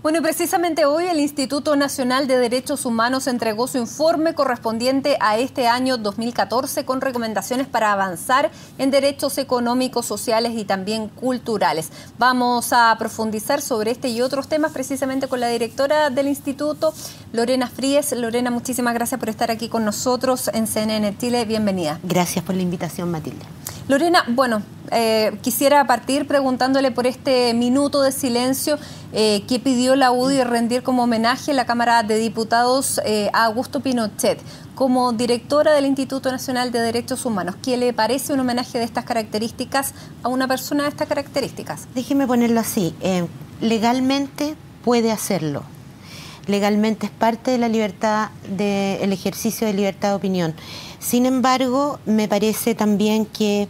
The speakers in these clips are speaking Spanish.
Bueno, precisamente hoy el Instituto Nacional de Derechos Humanos entregó su informe correspondiente a este año 2014 con recomendaciones para avanzar en derechos económicos, sociales y también culturales. Vamos a profundizar sobre este y otros temas precisamente con la directora del instituto, Lorena Fríes. Lorena, muchísimas gracias por estar aquí con nosotros en CNN Chile. Bienvenida. Gracias por la invitación, Matilde. Lorena, bueno, quisiera partir preguntándole por este minuto de silencio que pidió la UDI rendir como homenaje en la Cámara de Diputados a Augusto Pinochet. Como directora del Instituto Nacional de Derechos Humanos, ¿qué le parece un homenaje de estas características a una persona de estas características? Déjeme ponerlo así, legalmente puede hacerlo. Legalmente es parte de la libertad, del ejercicio de libertad de opinión. Sin embargo, me parece también que,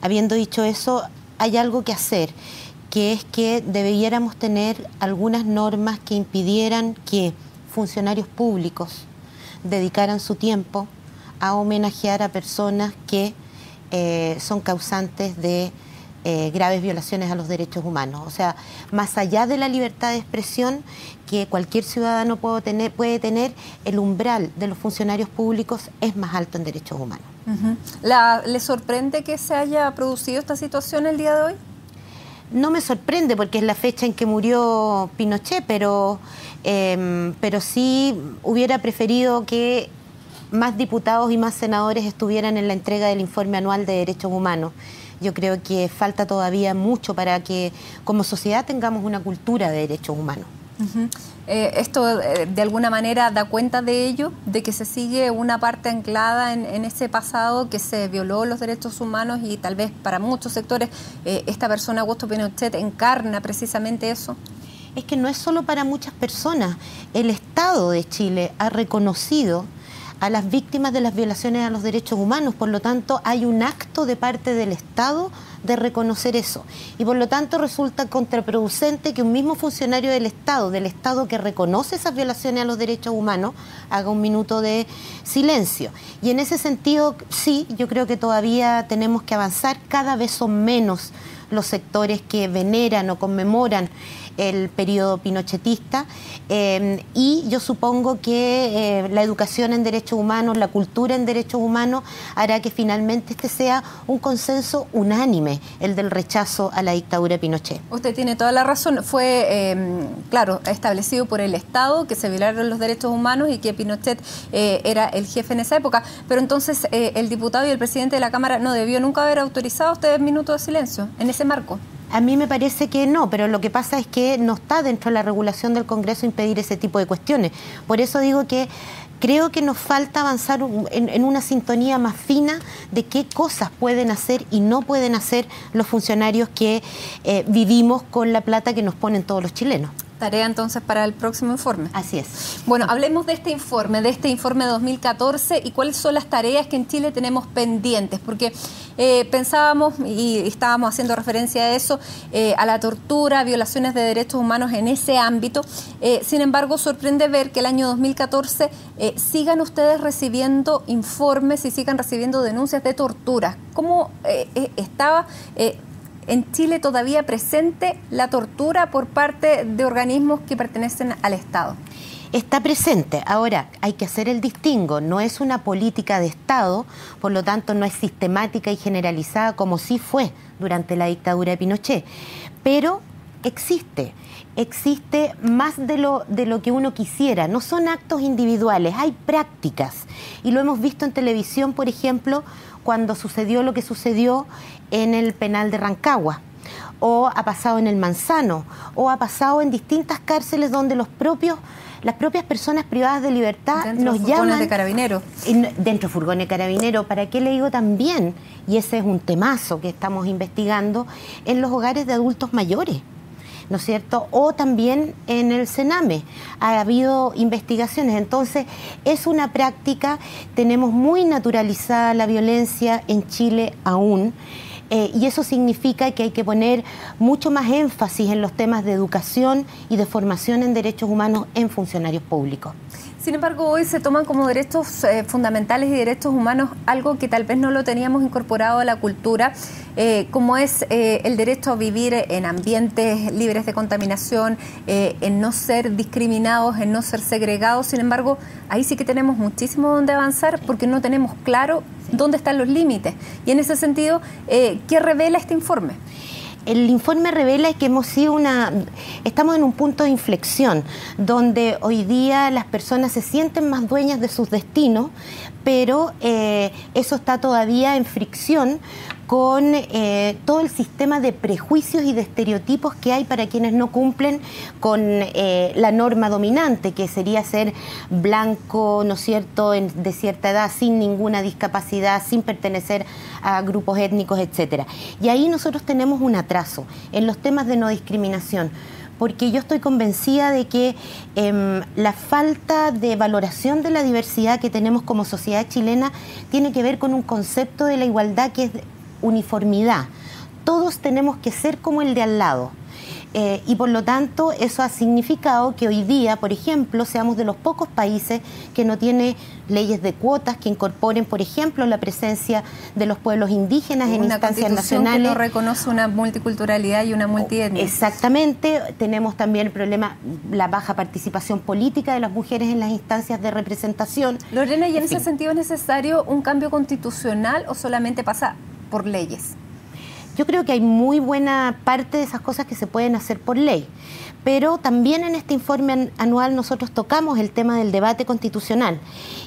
habiendo dicho eso, hay algo que hacer, que es que debiéramos tener algunas normas que impidieran que funcionarios públicos dedicaran su tiempo a homenajear a personas que son causantes de graves violaciones a los derechos humanos. O sea, más allá de la libertad de expresión que cualquier ciudadano puede tener, el umbral de los funcionarios públicos es más alto en derechos humanos. ¿Le sorprende que se haya producido esta situación el día de hoy? No me sorprende porque es la fecha en que murió Pinochet, pero sí hubiera preferido que más diputados y más senadores estuvieran en la entrega del informe anual de derechos humanos. Yo creo que falta todavía mucho para que como sociedad tengamos una cultura de derechos humanos. ¿Esto de alguna manera da cuenta de ello, de que se sigue una parte anclada en ese pasado que se violó los derechos humanos y tal vez para muchos sectores esta persona, Augusto Pinochet, encarna precisamente eso? Es que no es solo para muchas personas. El Estado de Chile ha reconocido a las víctimas de las violaciones a los derechos humanos, por lo tanto hay un acto de parte del Estado de reconocer eso y por lo tanto resulta contraproducente que un mismo funcionario del Estado que reconoce esas violaciones a los derechos humanos haga un minuto de silencio. Y en ese sentido sí, yo creo que todavía tenemos que avanzar. Cada vez son menos los sectores que veneran o conmemoran el periodo pinochetista y yo supongo que la educación en derechos humanos, la cultura en derechos humanos hará que finalmente este sea un consenso unánime, el del rechazo a la dictadura de Pinochet. Usted tiene toda la razón. Fue, claro, establecido por el Estado que se violaron los derechos humanos y que Pinochet era el jefe en esa época, pero entonces el diputado y el presidente de la Cámara no debió nunca haber autorizado este minuto de silencio en ese marco. A mí me parece que no, pero lo que pasa es que no está dentro de la regulación del Congreso impedir ese tipo de cuestiones. Por eso digo que creo que nos falta avanzar en una sintonía más fina de qué cosas pueden hacer y no pueden hacer los funcionarios que vivimos con la plata que nos ponen todos los chilenos. Tarea entonces para el próximo informe. Así es. Bueno, hablemos de este informe 2014 y cuáles son las tareas que en Chile tenemos pendientes, porque pensábamos y estábamos haciendo referencia a eso, a la tortura, violaciones de derechos humanos en ese ámbito. Sin embargo, sorprende ver que el año 2014 sigan ustedes recibiendo informes y sigan recibiendo denuncias de tortura. ¿Cómo estaba en Chile todavía presente la tortura por parte de organismos que pertenecen al Estado? Está presente. Ahora, hay que hacer el distingo. No es una política de Estado, por lo tanto no es sistemática y generalizada como sí fue durante la dictadura de Pinochet. Pero existe más de lo que uno quisiera. No son actos individuales, hay prácticas. Y lo hemos visto en televisión, por ejemplo, cuando sucedió lo que sucedió en el penal de Rancagua, o ha pasado en el Manzano, o ha pasado en distintas cárceles donde las propias personas privadas de libertad nos llaman de carabineros. Dentro de furgones de carabineros. ¿Para qué le digo también? Y ese es un temazo que estamos investigando en los hogares de adultos mayores, ¿no es cierto? O también en el Sename ha habido investigaciones. Entonces es una práctica, tenemos muy naturalizada la violencia en Chile aún. Y eso significa que hay que poner mucho más énfasis en los temas de educación y de formación en derechos humanos en funcionarios públicos. Sin embargo, hoy se toman como derechos fundamentales y derechos humanos algo que tal vez no lo teníamos incorporado a la cultura, como es el derecho a vivir en ambientes libres de contaminación, en no ser discriminados, en no ser segregados. Sin embargo, ahí sí que tenemos muchísimo donde avanzar porque no tenemos claro dónde están los límites. Y en ese sentido, ¿qué revela este informe? El informe revela que estamos en un punto de inflexión, donde hoy día las personas se sienten más dueñas de sus destinos, pero eso está todavía en fricción con todo el sistema de prejuicios y de estereotipos que hay para quienes no cumplen con la norma dominante, que sería ser blanco, ¿no es cierto?, de cierta edad, sin ninguna discapacidad, sin pertenecer a grupos étnicos, etcétera. Y ahí nosotros tenemos un atraso en los temas de no discriminación, porque yo estoy convencida de que la falta de valoración de la diversidad que tenemos como sociedad chilena tiene que ver con un concepto de la igualdad que es uniformidad. Todos tenemos que ser como el de al lado. Y por lo tanto eso ha significado que hoy día, por ejemplo, seamos de los pocos países que no tiene leyes de cuotas que incorporen, por ejemplo, la presencia de los pueblos indígenas en instancias nacionales. Que no reconoce una multiculturalidad y una multietnia. Exactamente. Tenemos también el problema, la baja participación política de las mujeres en las instancias de representación. Lorena, ¿y en ese sentido es necesario un cambio constitucional o solamente pasa por leyes? Yo creo que hay muy buena parte de esas cosas que se pueden hacer por ley, pero también en este informe anual nosotros tocamos el tema del debate constitucional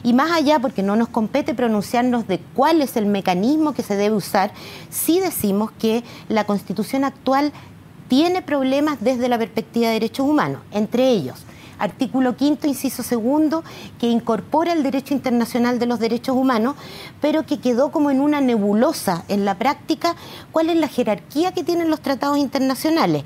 y más allá, porque no nos compete pronunciarnos de cuál es el mecanismo que se debe usar, sí decimos que la Constitución actual tiene problemas desde la perspectiva de derechos humanos, entre ellos artículo 5º, inciso 2, que incorpora el derecho internacional de los derechos humanos, pero que quedó como en una nebulosa en la práctica. ¿Cuál es la jerarquía que tienen los tratados internacionales?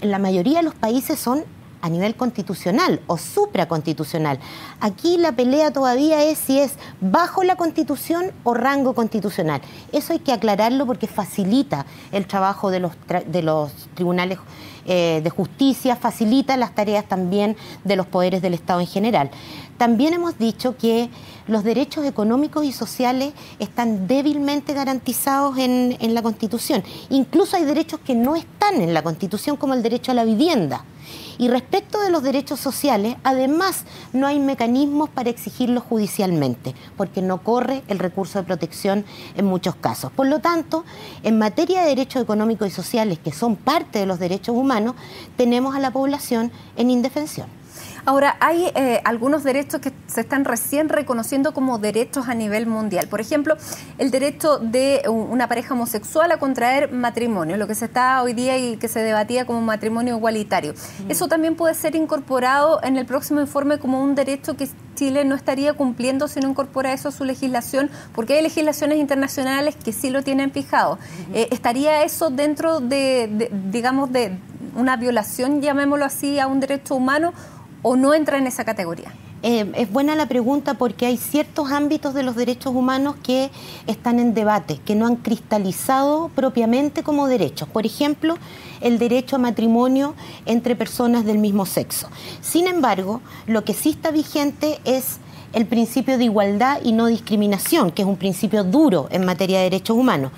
La mayoría de los países son a nivel constitucional o supraconstitucional. Aquí la pelea todavía es si es bajo la Constitución o rango constitucional. Eso hay que aclararlo porque facilita el trabajo de los tribunales de justicia, facilita las tareas también de los poderes del Estado en general. También hemos dicho que los derechos económicos y sociales están débilmente garantizados en la Constitución. Incluso hay derechos que no están en la Constitución, como el derecho a la vivienda. Y respecto de los derechos sociales, además no hay mecanismos para exigirlos judicialmente, porque no corre el recurso de protección en muchos casos. Por lo tanto, en materia de derechos económicos y sociales, que son parte de los derechos humanos, tenemos a la población en indefensión. Ahora, hay algunos derechos que se están recién reconociendo como derechos a nivel mundial. Por ejemplo, el derecho de una pareja homosexual a contraer matrimonio, lo que se está hoy día y que se debatía como matrimonio igualitario. Eso también puede ser incorporado en el próximo informe como un derecho que Chile no estaría cumpliendo si no incorpora eso a su legislación, porque hay legislaciones internacionales que sí lo tienen fijado. ¿Estaría eso dentro digamos, de una violación, llamémoslo así, a un derecho humano, o no entra en esa categoría? Es buena la pregunta porque hay ciertos ámbitos de los derechos humanos que están en debate, que no han cristalizado propiamente como derechos. Por ejemplo, el derecho a matrimonio entre personas del mismo sexo. Sin embargo, lo que sí está vigente es el principio de igualdad y no discriminación, que es un principio duro en materia de derechos humanos.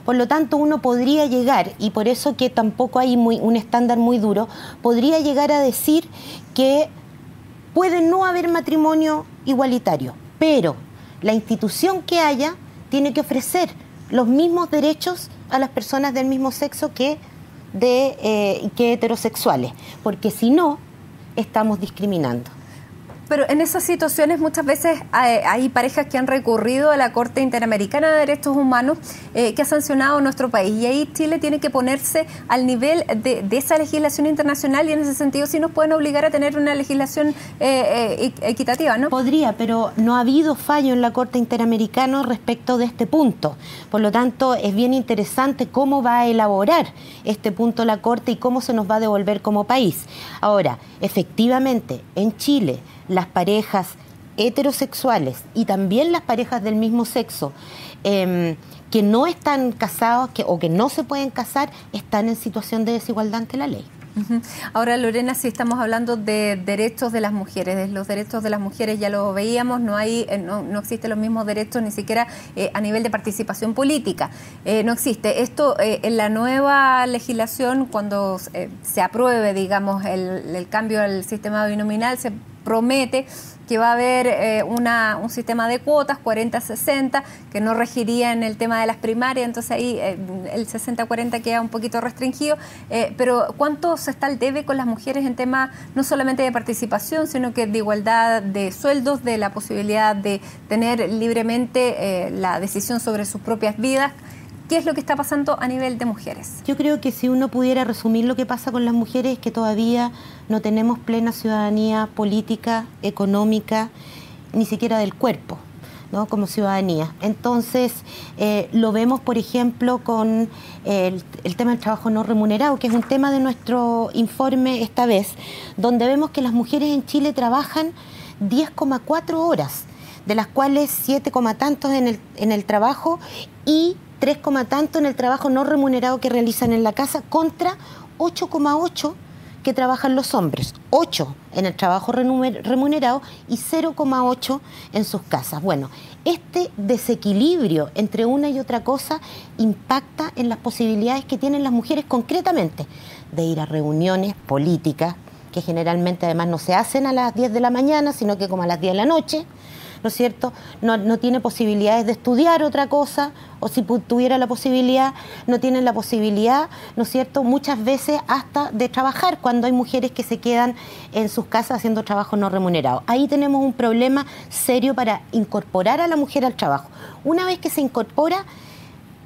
Por lo tanto, uno podría llegar, y por eso que tampoco hay un estándar muy duro, podría llegar a decir que puede no haber matrimonio igualitario, pero la institución que haya tiene que ofrecer los mismos derechos a las personas del mismo sexo que heterosexuales, porque si no, estamos discriminando. Pero en esas situaciones muchas veces hay parejas que han recurrido a la Corte Interamericana de Derechos Humanos que ha sancionado nuestro país. Y ahí Chile tiene que ponerse al nivel de esa legislación internacional y en ese sentido sí nos pueden obligar a tener una legislación equitativa, ¿no? Podría, pero no ha habido fallo en la Corte Interamericana respecto de este punto. Por lo tanto, es bien interesante cómo va a elaborar este punto la Corte y cómo se nos va a devolver como país. Ahora, efectivamente, en Chile, las parejas heterosexuales y también las parejas del mismo sexo que no están casados o que no se pueden casar están en situación de desigualdad ante la ley. Ahora, Lorena, si estamos hablando de derechos de las mujeres, los derechos de las mujeres ya lo veíamos, no existen los mismos derechos ni siquiera a nivel de participación política. No existe. Esto en la nueva legislación, cuando se apruebe, digamos, el cambio al sistema binominal, se promete que va a haber un sistema de cuotas 40-60 que no regiría en el tema de las primarias, entonces ahí el 60-40 queda un poquito restringido, pero ¿cuánto se está al debe con las mujeres en tema no solamente de participación, sino que de igualdad de sueldos, de la posibilidad de tener libremente la decisión sobre sus propias vidas? ¿Qué es lo que está pasando a nivel de mujeres? Yo creo que si uno pudiera resumir lo que pasa con las mujeres es que todavía no tenemos plena ciudadanía política, económica, ni siquiera del cuerpo, ¿no? Como ciudadanía. Entonces, lo vemos, por ejemplo, con el tema del trabajo no remunerado, que es un tema de nuestro informe esta vez, donde vemos que las mujeres en Chile trabajan 10,4 horas, de las cuales 7, tantos en el trabajo y 3, tanto en el trabajo no remunerado que realizan en la casa, contra 8,8 que trabajan los hombres, 8 en el trabajo remunerado y 0,8 en sus casas. Bueno, este desequilibrio entre una y otra cosa impacta en las posibilidades que tienen las mujeres concretamente de ir a reuniones políticas, que generalmente además no se hacen a las 10 de la mañana, sino que como a las 10 de la noche, ¿no es cierto? No tiene posibilidades de estudiar otra cosa, o si tuviera la posibilidad, no tienen la posibilidad, ¿no es cierto?, muchas veces hasta de trabajar, cuando hay mujeres que se quedan en sus casas haciendo trabajo no remunerado. Ahí tenemos un problema serio para incorporar a la mujer al trabajo. Una vez que se incorpora,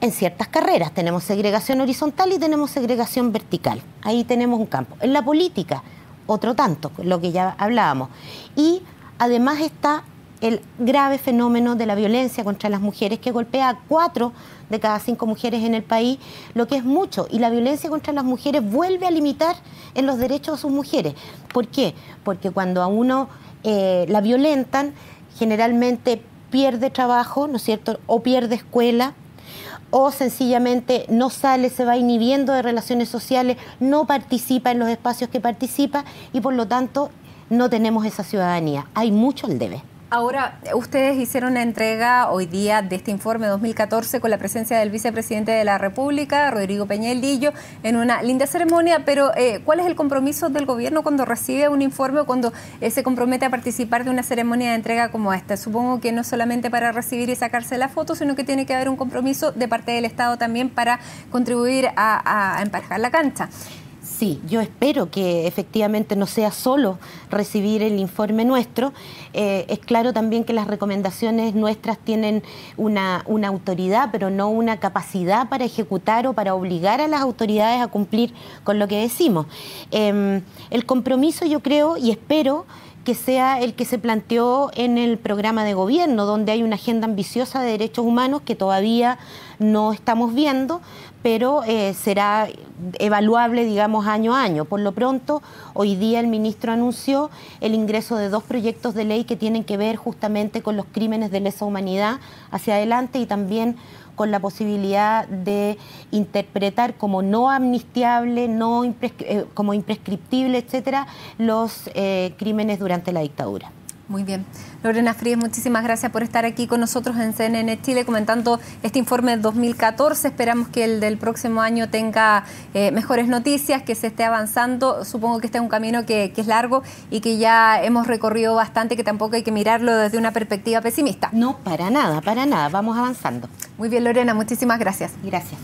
en ciertas carreras tenemos segregación horizontal y tenemos segregación vertical. Ahí tenemos un campo. En la política, otro tanto, lo que ya hablábamos. Y además está el grave fenómeno de la violencia contra las mujeres, que golpea a 4 de cada 5 mujeres en el país, lo que es mucho. Y la violencia contra las mujeres vuelve a limitar en los derechos de sus mujeres. ¿Por qué? Porque cuando a uno la violentan, generalmente pierde trabajo, ¿no es cierto?, o pierde escuela, o sencillamente no sale, se va inhibiendo de relaciones sociales, no participa en los espacios que participa y por lo tanto no tenemos esa ciudadanía. Hay mucho al debe. Ahora, ustedes hicieron una entrega hoy día de este informe 2014 con la presencia del vicepresidente de la República, Rodrigo Peña-Lillo, en una linda ceremonia, pero ¿cuál es el compromiso del gobierno cuando recibe un informe o cuando se compromete a participar de una ceremonia de entrega como esta? Supongo que no solamente para recibir y sacarse la foto, sino que tiene que haber un compromiso de parte del Estado también para contribuir a emparejar la cancha. Sí, yo espero que efectivamente no sea solo recibir el informe nuestro. Es claro también que las recomendaciones nuestras tienen una autoridad, pero no una capacidad para ejecutar o para obligar a las autoridades a cumplir con lo que decimos. El compromiso, yo creo y espero que sea el que se planteó en el programa de gobierno, donde hay una agenda ambiciosa de derechos humanos que todavía no estamos viendo, pero será evaluable, digamos, año a año. Por lo pronto, hoy día el ministro anunció el ingreso de 2 proyectos de ley que tienen que ver justamente con los crímenes de lesa humanidad hacia adelante y también con la posibilidad de interpretar como no amnistiable, como imprescriptible, etcétera, los crímenes durante la dictadura. Muy bien. Lorena Fríes, muchísimas gracias por estar aquí con nosotros en CNN Chile comentando este informe 2014. Esperamos que el del próximo año tenga mejores noticias, que se esté avanzando. Supongo que este es un camino que es largo y que ya hemos recorrido bastante, que tampoco hay que mirarlo desde una perspectiva pesimista. No, para nada, vamos avanzando. Muy bien, Lorena, muchísimas gracias. Gracias.